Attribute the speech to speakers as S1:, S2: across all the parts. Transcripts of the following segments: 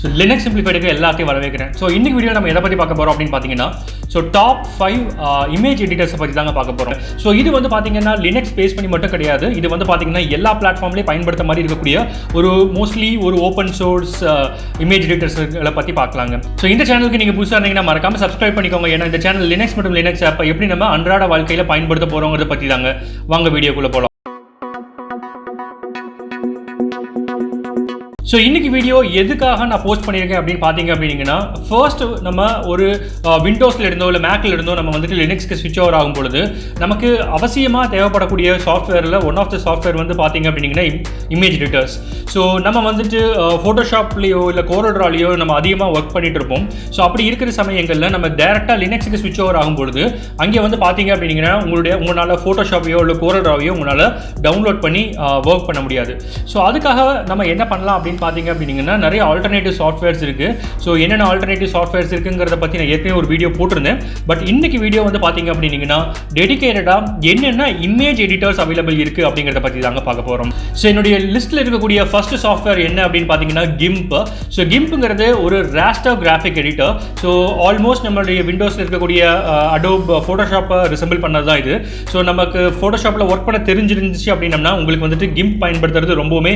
S1: So Linux சிம்பிளிஃபைடுக்கு எல்லாத்தையும் வரவேற்கிறேன். So இன்னைக்கு வீடியோ நம்ம எதை பற்றி பார்க்க போகிறோம் அப்படின்னு பார்த்தீங்கன்னா, ஸோ டாப் 5 இமேஜ் எடிட்டர்ஸை பற்றி தாங்க பார்க்க போகிறோம். ஸோ இது வந்து பார்த்தீங்கன்னா லினக்ஸ் பேஸ் பண்ணி மட்டும் கிடையாது, இது வந்து பார்த்தீங்கன்னா எல்லா பிளாட்ஃபார்ம்லேயும் பயன்படுத்த மாதிரி இருக்கக்கூடிய ஒரு மோஸ்ட்லி ஒரு ஓப்பன் சோர்ஸ் இமேஜ் எடிட்டர்ஸ்களை பற்றி பார்க்கலாங்க. ஸோ இந்த சேனலுக்கு நீங்கள் புதுசாக இருந்தீங்கன்னா மறக்காமல் சப்ஸ்கிரைப் பண்ணிக்கோங்க. ஏன்னா இந்த சேனல் லினக்ஸ் மற்றும் லினக்ஸ் ஆப்பை எப்படி நம்ம அன்றாட வாழ்க்கையில் பயன்படுத்த போகிறோங்கிறத பற்றி தாங்க. வாங்க வீடியோக்குள்ளே போகலாம். ஸோ இன்றைக்கி வீடியோ எதுக்காக நான் போஸ்ட் பண்ணியிருக்கேன் அப்படின்னு பார்த்தீங்க அப்படின்னா, ஃபர்ஸ்ட் நம்ம ஒரு விண்டோஸில் இருந்தோ இல்லை மேக்கில் இருந்தோ நம்ம வந்துட்டு லினக்ஸ்க்கு ஸ்விட்ச் ஓவர் ஆகும் பொழுது நமக்கு அவசியமாக தேவைப்படக்கூடிய சாஃப்ட்வேரில் ஒன் ஆஃப் த சாஃப்ட்வேர் வந்து பார்த்தீங்க அப்படின்னா இமேஜ் எடிட்டர்ஸ். ஸோ நம்ம வந்துட்டு ஃபோட்டோஷாப்லேயோ இல்லை கோரல்ட்ராலேயோ நம்ம அதிகமாக ஒர்க் பண்ணிட்டு இருப்போம். ஸோ அப்படி இருக்கிற சமயங்களில் நம்ம டேரெக்டாக லினக்ஸுக்கு ஸ்விட்ச் ஓவர் ஆகும் பொழுது அங்கே வந்து பார்த்தீங்க அப்படின்னா உங்களால் ஃபோட்டோஷாப்பையோ இல்லை கோரல்ட்ராவையோ உங்களால் டவுன்லோட் பண்ணி ஒர்க் பண்ண முடியாது. ஸோ அதுக்காக நம்ம என்ன பண்ணலாம் அப்படின்னு பார்த்தீங்க அப்படின்னா, நிறைய ஆல்டர்னேட்டிவ் சாஃப்ட்வேர்ஸ் இருக்குது. ஸோ என்னென்ன ஆல்டர்னேட்டிவ் சாஃப்ட்வேர்ஸ் இருக்குங்கிறத பற்றி நான் ஏற்கனவே ஒரு வீடியோ போட்டிருந்தேன். பட் இன்னைக்கு வீடியோ வந்து பார்த்தீங்க அப்படின்னா டெடிகேட்டடாக என்னென்ன இமேஜ் எடிட்டர்ஸ் அவைலபிள் இருக்குது அப்படிங்கிறத பற்றி தாங்க பார்க்க போகிறோம். ஸோ என்னுடைய லிஸ்ட்டில் இருக்கக்கூடிய ஃபர்ஸ்ட் சாஃப்ட்வேர் என்ன அப்படின்னு பார்த்தீங்கன்னா கிம்ப். ஸோ கிம்ப்ங்கிறது ஒரு raster graphic editor. So almost நம்மளுடைய விண்டோஸில் இருக்கக்கூடிய அடோப் ஃபோட்டோஷாப்பை ரிசம்பிள் பண்ணது தான் இது. ஸோ நமக்கு ஃபோட்டோஷாப்பில் ஒர்க் பண்ண தெரிஞ்சிருந்துச்சு அப்படின்னம்னா உங்களுக்கு வந்துட்டு கிம்ப் பயன்படுத்துறது ரொம்பவுமே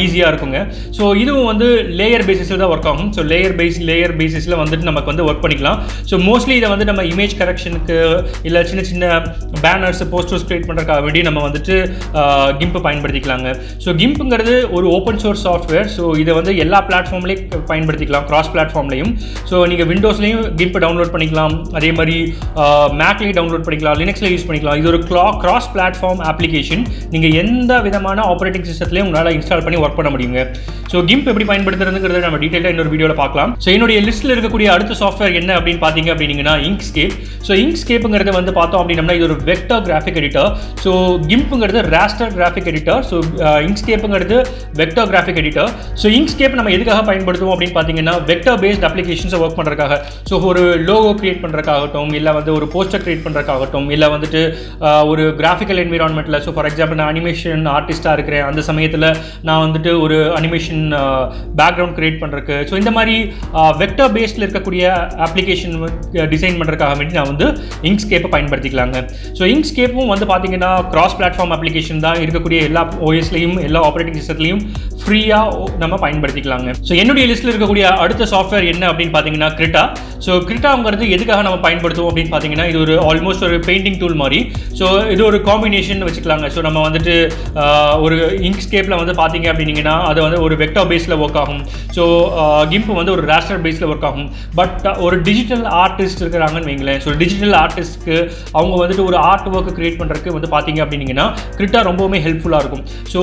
S1: ஈஸியாக இருக்குங்க. ஸோ இதுவும் வந்து லேயர் பேசிஸில் தான் ஒர்க் ஆகும். ஸோ லேயர் பேசிஸில் வந்துட்டு நமக்கு வந்து ஒர்க் பண்ணிக்கலாம். ஸோ மோஸ்ட்லி இதை வந்து நம்ம இமேஜ் கரெக்ஷனுக்கு இல்லை சின்ன சின்ன பேனர்ஸ் போஸ்டர்ஸ் கிரியேட் பண்ணுறதுக்காக வேண்டி நம்ம வந்துட்டு கிம்ப் பயன்படுத்திக்கலாங்க. ஸோ கிம்ப்புங்கிறது ஒரு ஓப்பன் சோர்ஸ் சாஃப்ட்வேர். ஸோ இதை வந்து எல்லா பிளாட்ஃபார்ம்லேயும் பயன்படுத்திக்கலாம், கிராஸ் பிளாட்ஃபார்ம்லையும். ஸோ நீங்கள் விண்டோஸ்லையும் கிம்ப் டவுன்லோட் பண்ணிக்கலாம், அதே மாதிரி மேக்லேயும் டவுன்லோட் பண்ணிக்கலாம், லினக்ஸில் யூஸ் பண்ணிக்கலாம். இது ஒரு கிராஸ் பிளாட்ஃபார்ம் அப்ளிகேஷன். நீங்கள் எந்த விதமான ஆப்ரேட்டிங் சிஸ்டத்துலையும் உங்களால் இன்ஸ்டால் பண்ணி ஒர்க் பண்ண முடியுங்க. ஸோ கிம்ப் எப்படி பயன்படுத்துறதுங்கிறத நம்ம டீட்டெயிலாக இன்னொரு வீடியோவில் பார்க்கலாம். ஸோ என்னுடைய லிஸ்ட்டில் இருக்கக்கூடிய அடுத்த சாஃப்ட்வேர் என்ன அப்படின்னு பார்த்தீங்க அப்படின்னா இங்க்ஸ்கேப். ஸோ இங்க்ஸ்கேப்புங்கிறது வந்து பார்த்தோம் அப்படின்னா இது ஒரு வெக்டர் கிராஃபிக் எடிட்டர். ஸோ கிம்ப்புங்கிறது ராஸ்டர் கிராஃபிக் எடிட்டர். ஸோ இங்க்ஸ்கேப்புங்கிறது vector graphic editor. So Inkscape நம்ம எதுக்காக பயன்படுத்துவோம் அப்படின்னு பார்த்தீங்கன்னா வெக்டர் பேஸ்ட் அப்ளிகேஷன்ஸை ஒர்க் பண்ணுறதுக்காக. ஸோ ஒரு லோகோ கிரியேட் பண்ணுறதுக்காகட்டும், இல்லை வந்து ஒரு போஸ்டர் கிரியேட் பண்ணுறதுக்காகட்டும், இல்லை வந்துட்டு ஒரு கிராஃபிக்கல் என்விரான்மெண்ட்டில். ஸோ ஃபார் எக்ஸாம்பிள் நான் அனிமேஷன் ஆர்டிஸ்ட்டாக இருக்கிறேன், அந்த சமயத்தில் நான் வந்துட்டு ஒரு அனிமேஷன் பேக்ரவுண்ட் கிரியேட் பண்ணுறதுக்கு. ஸோ இந்த மாதிரி வெக்டர் பேஸ்டில் இருக்கக்கூடிய அப்ளிகேஷன் டிசைன் பண்ணுறதுக்காக வேண்டி நான் வந்து இங்க்ஸ்கேப்பை பயன்படுத்திக்கலாங்க. ஸோ இங்க்ஸ்கேப்பும் வந்து பார்த்தீங்கன்னா கிராஸ் பிளாட்ஃபார்ம் அப்ளிகேஷன் தான், இருக்கக்கூடிய எல்லா ஓஎஸ்லையும் எல்லா ஆப்ரேட்டிங் சிஸ்டத்துலையும் ஃப்ரீயாக நம்ம பயன்படுத்திக்கலாங்க. ஸோ என்னுடைய லிஸ்ட்டில் இருக்கக்கூடிய அடுத்த சாஃப்ட்வேர் என்ன அப்படின்னு பார்த்தீங்கன்னா கிரிட்டா. ஸோ கிரிட்டாங்கிறது எதுக்காக நம்ம பயன்படுத்துவோம் அப்படின்னு பார்த்தீங்கன்னா இது ஒரு ஆல்மோஸ்ட் ஒரு பெயிண்டிங் டூல் மாதிரி. ஸோ இது ஒரு காம்பினேஷன் வச்சுக்கலாங்க. ஸோ நம்ம வந்துட்டு ஒரு இங்க்ஸ்கேப்பில் வந்து பார்த்தீங்க அப்படின்னா அது வந்து ஒரு வெக்டர் பேஸில் ஒர்க் ஆகும். ஸோ கிம்ப் வந்து ஒரு ராஸ்டர் பேஸில் ஒர்க் ஆகும். பட் ஒரு டிஜிட்டல் ஆர்டிஸ்ட் இருக்கிறாங்கன்னு வைங்களேன். ஸோ டிஜிட்டல் ஆர்டிஸ்ட்க்கு அவங்க வந்துட்டு ஒரு ஆர்ட் ஒர்க் கிரியேட் பண்ணுறதுக்கு வந்து பார்த்தீங்க அப்படின்னா கிரிட்டா ரொம்பவுமே ஹெல்ப்ஃபுல்லாக இருக்கும். ஸோ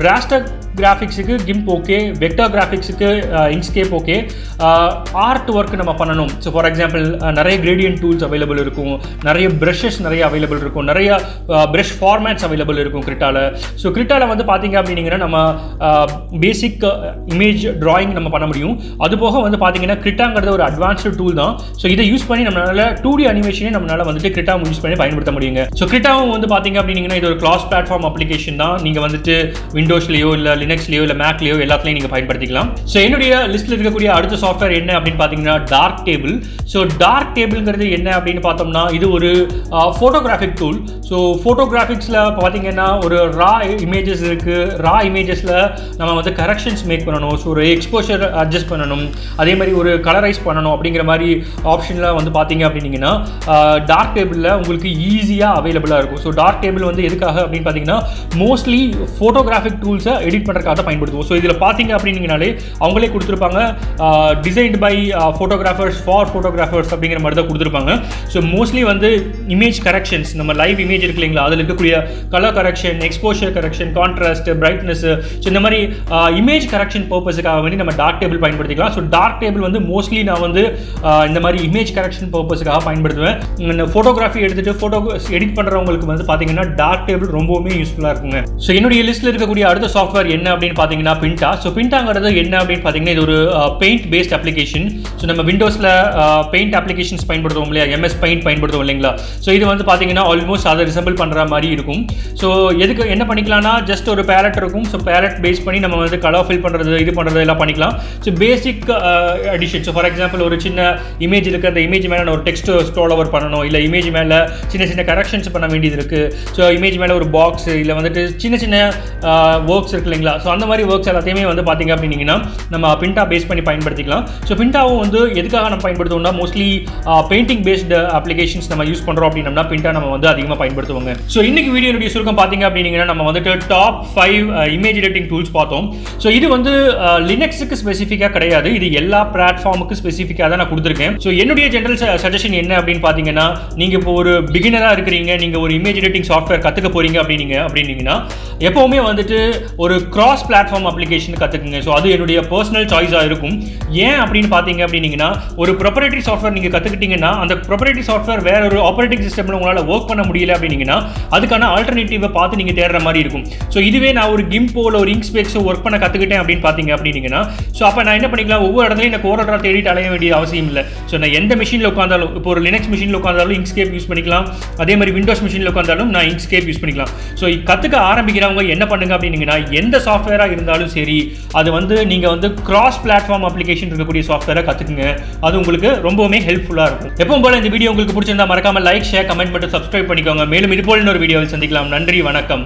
S1: ராஸ்டர் கிராஃபிக்ஸுக்கு கிம்ப் ஓகே, வெக்டர் கிராஃபிக்ஸுக்கு இங்க்ஸ்கேப் ஓகே. ஆர்ட் ஒர்க் நம்ம பண்ணணும். ஸோ ஃபார் எக்ஸாம்பிள் நிறைய கிரேடியன்ட் டூல்ஸ் அவைலபிள் இருக்கும், நிறைய ப்ரஷஸ் நிறைய அவைலபிள் இருக்கும், நிறைய ப்ரஷ் ஃபார்மேட்ஸ் அவைலபிள் இருக்கும் கிரிட்டாவில். ஸோ கிரிட்டாவில் வந்து பார்த்தீங்க அப்படின்னா நம்ம பேசிக் இமேஜ் டிராயிங் நம்ம பண்ண முடியும். அதுபோக வந்து பார்த்தீங்கன்னா கிரிட்டாங்கிறது ஒரு அட்வான்ஸ்டு டூல் தான். ஸோ இதை யூஸ் பண்ணி நம்மளால 2D அனிமேஷனே நம்மளால வந்துட்டு கிரிட்டா யூஸ் பண்ணி பயன்படுத்த முடியுங்க. ஸோ கிரிட்டாவும் வந்து பார்த்தீங்க அப்படின்னா இது ஒரு கிராஸ் பிளாட்ஃபார்ம் அப்ளிகேஷன் தான். நீங்கள் வந்துட்டு விண்டோஸ்லையோ இல்லை லினக்ஸ்லையோ இல்லை மேக்லையோ எல்லாத்துலையும் நீங்கள் பயன்படுத்திக்கலாம். ஸோ என்னுடைய லிஸ்ட்டில் இருக்கக்கூடிய அடுத்த சாஃப்ட்வேர் என்ன அப்படின்னு பார்த்தீங்கன்னா டார்க் டேபிள். ஸோ டார்க் டேபிள்ங்கிறது என்ன அப்படின்னு பார்த்தோம்னா இது ஒரு ஃபோட்டோகிராஃபிக் டூல். ஸோ ஃபோட்டோகிராஃபிக்ஸில் பார்த்தீங்கன்னா ஒரு ரா இமேஜஸ் இருக்குது. ரா இமேஜஸில் நம்ம வந்து கரெக்ஷன்ஸ் மேக் பண்ணணும். ஸோ ஒரு எக்ஸ்போஷர் அட்ஜஸ்ட் பண்ணணும், அதே மாதிரி ஒரு கலரைஸ் பண்ணணும் அப்படிங்கிற மாதிரி ஆப்ஷனில் வந்து பார்த்தீங்க அப்படின்னா டார்க் டேபிளில் உங்களுக்கு ஈஸியாக அவைலபிளாக இருக்கும். ஸோ டார்க் டேபிள் வந்து எதுக்காக அப்படின்னு பார்த்தீங்கன்னா மோஸ்ட்லி ஃபோட்டோகிராஃபிக் டூல்ஸை எடிட் பண்ணுறதுக்காக தான் பயன்படுத்துவோம். ஸோ இதில் பார்த்தீங்க அப்படின்னாலே அவங்களே கொடுத்துருப்பாங்க designed by photographers for photographers அப்படிங்கிற மாதிரி தான் கொடுத்துருப்பாங்க. ஸோ மோஸ்ட்லி வந்து இமேஜ் கரெக்ஷன்ஸ், நம்ம லைவ் இமேஜ் இருக்கு இல்லைங்களா, அதில் இருக்கக்கூடிய colour correction, exposure correction, contrast, brightness, so இந்த மாதிரி இமேஜ் கரெக்ஷன் பர்பஸுக்காக வேண்டி நம்ம டார்க் டேபிள் பயன்படுத்திக்கலாம். ஸோ டார்க் டேபிள் வந்து மோஸ்ட்லி நான் வந்து இந்த மாதிரி இமேஜ் கரெக்ஷன் பர்பஸுக்காக பயன்படுத்துவேன். இந்த ஃபோட்டோகிராஃபி எடுத்துகிட்டு ஃபோட்டோ எடிட் பண்ணுறவங்களுக்கு வந்து பார்த்தீங்கன்னா டார்க் டேபிள் ரொம்பவுமே யூஸ்ஃபுல்லாக இருக்குங்க. ஸோ என்னுடைய லிஸ்ட்டில் இருக்கக்கூடிய அடுத்த சாஃப்ட்வேர் என்ன என்ன அப்படின்னு பார்த்தீங்கன்னா பிண்டா. ஸோ பிண்டாங்கிறது என்ன அப்படின்னு பார்த்தீங்கன்னா இது ஒரு பெயிண்ட் பேஸ்ட் அப்ளிகேஷன். ஸோ நம்ம விண்டோஸில் பெயிண்ட் அப்ளிகேஷன்ஸ் பயன்படுத்துவோம் இல்லையா, எம்எஸ் பெயிண்ட் பயன்படுத்துவோம் இல்லைங்களா. ஸோ இது வந்து பார்த்தீங்கன்னா ஆல்மோஸ்ட் அதை ரிசம்பிள் பண்ணுற மாதிரி இருக்கும். ஸோ எதுக்கு என்ன பண்ணிக்கலாம்னா ஜஸ்ட் ஒரு பேலட் இருக்கும். ஸோ பேலட் பேஸ் பண்ணி நம்ம வந்து கலர் ஃபில் பண்ணுறது இது பண்ணுறது எல்லாம் பண்ணிக்கலாம். So basic addition. So for example ஒரு சின்ன இமேஜ் இருக்குது, அந்த இமேஜ் மேலே ஒரு டெக்ஸ்ட் ஸ்க்ரோல் ஓவர் பண்ணணும், இல்லை இமேஜ் மேலே சின்ன சின்ன கரெக்ஷன்ஸ் பண்ண வேண்டியது இருக்குது. ஸோ இமேஜ் மேலே ஒரு பாக்ஸ் இல்லை வந்துட்டு சின்ன சின்ன ஒர்க்ஸ் இருக்கு இல்லைங்களா. ஸோ அந்த மாதிரி ஒர்க்ஸ் எல்லாத்தையுமே வந்து பார்த்தீங்க அப்படின்னீங்கன்னா நம்ம பிண்டா பேஸ் பண்ணி பயன்படுத்திக்கலாம். ஸோ பிண்டாவும் வந்து எதுக்காக நம்ம பயன்படுத்துவோம்னா மோஸ்ட்லி பெயிண்டிங் பேஸ்டு அப்ளிகேஷன்ஸ் நம்ம யூஸ் பண்ணுறோம் அப்படின்னா பிண்டா நம்ம வந்து அதிகமாக பயன்படுத்துவாங்க. ஸோ இன்னைக்கு வீடியோனுடைய சுருக்கம் பார்த்தீங்க அப்படின்னீங்கன்னா நம்ம வந்துட்டு டாப் 5 இமேஜ் எடிட்டிங் டூல்ஸ் பார்த்தோம். ஸோ இது வந்து லினக்ஸுக்கு ஸ்பெசிஃபிக்காக கிடையாது, இது எல்லா பிளாட்ஃபார்முக்கு ஸ்பெசிஃபிக்காக தான் நான் கொடுத்துருக்கேன். ஸோ என்னுடைய ஜென்ரல் சஜஷன் என்ன அப்படின்னு பார்த்தீங்கன்னா நீங்கள் இப்போ ஒரு பிகினராக இருக்கிறீங்க, நீங்கள் ஒரு இமேஜ் எடிட்டிங் சாஃப்ட்வேர் கற்றுக்க போறீங்க அப்படின்னீங்கன்னா எப்போவுமே வந்துட்டு ஒரு கிராஸ் பிளாட்ஃபார்ம் அப்ளிகேஷன் கற்றுக்குங்க. ஸோ அது என்னுடைய பர்சனல் சாய்ஸாக இருக்கும். ஏன் அப்படின்னு பார்த்தீங்க அப்படின்னீங்கன்னா ஒரு ப்ரொப்ரைட்டரி சாஃப்ட்வேர் நீங்கள் கற்றுக்கிட்டீங்கன்னா அந்த ப்ரொப்ரைட்டரி சாஃப்ட்வேர் வேற ஒரு ஆப்பரேட்டிங் சிஸ்டமில் உங்களால் ஒர்க் பண்ண முடியல அப்படின்னீங்கன்னா அதுக்கான ஆல்டர்னேட்டிவை பார்த்து நீங்கள் தேடுற மாதிரி இருக்கும். ஸோ இதுவே நான் ஒரு கிம்போல ஒரு இங்க்ஸ்பேக்ஸோ ஒர்க் பண்ண கற்றுக்கிட்டேன் அப்படின்னு பார்த்தீங்க அப்படின்னீங்கன்னா ஸோ அப்போ நான் என்ன பண்ணிக்கலாம், ஒவ்வொரு இடத்துலையும் எனக்கு கோரடா தேடிட்டு அலைய வேண்டிய அவசியம் இல்லை. ஸோ நான் எந்த மிஷினில் உட்காந்தாலும், இப்போ ஒரு லினக்ஸ் மிஷினில் உட்காந்தாலும் இங்க்ஸ்கேப் யூஸ் பண்ணிக்கலாம், அதே மாதிரி விண்டோஸ் மிஷினில் உட்காந்தாலும் நான் இங்க்ஸ்கேப் யூஸ் பண்ணிக்கலாம். ஸோ கற்றுக்க ஆரம்பிக்கிறவங்க என்ன பண்ணுங்க அப்படின்னீங்கன்னா எந்த சாஃப்ட்வேராக இருந்தாலும் சரி அது வந்து நீங்கள் வந்து கிராஸ் பிளாட்ஃபார்ம் அப்ளிகேஷன் இருக்கக்கூடிய சாஃப்ட்வேரை கற்றுக்குங்க. அது உங்களுக்கு ரொம்பவுமே ஹெல்ப்ஃபுல்லாக இருக்கும். எப்பவும் போல இந்த வீடியோ உங்களுக்கு பிடிச்சிருந்தா மறக்காம லைக், ஷேர், கமெண்ட் மற்றும் சப்ஸ்கிரைப் பண்ணிக்கோங்க. மேலும் இது போல இன்னொரு வீடியோவில் சந்திக்கலாம். நன்றி, வணக்கம்.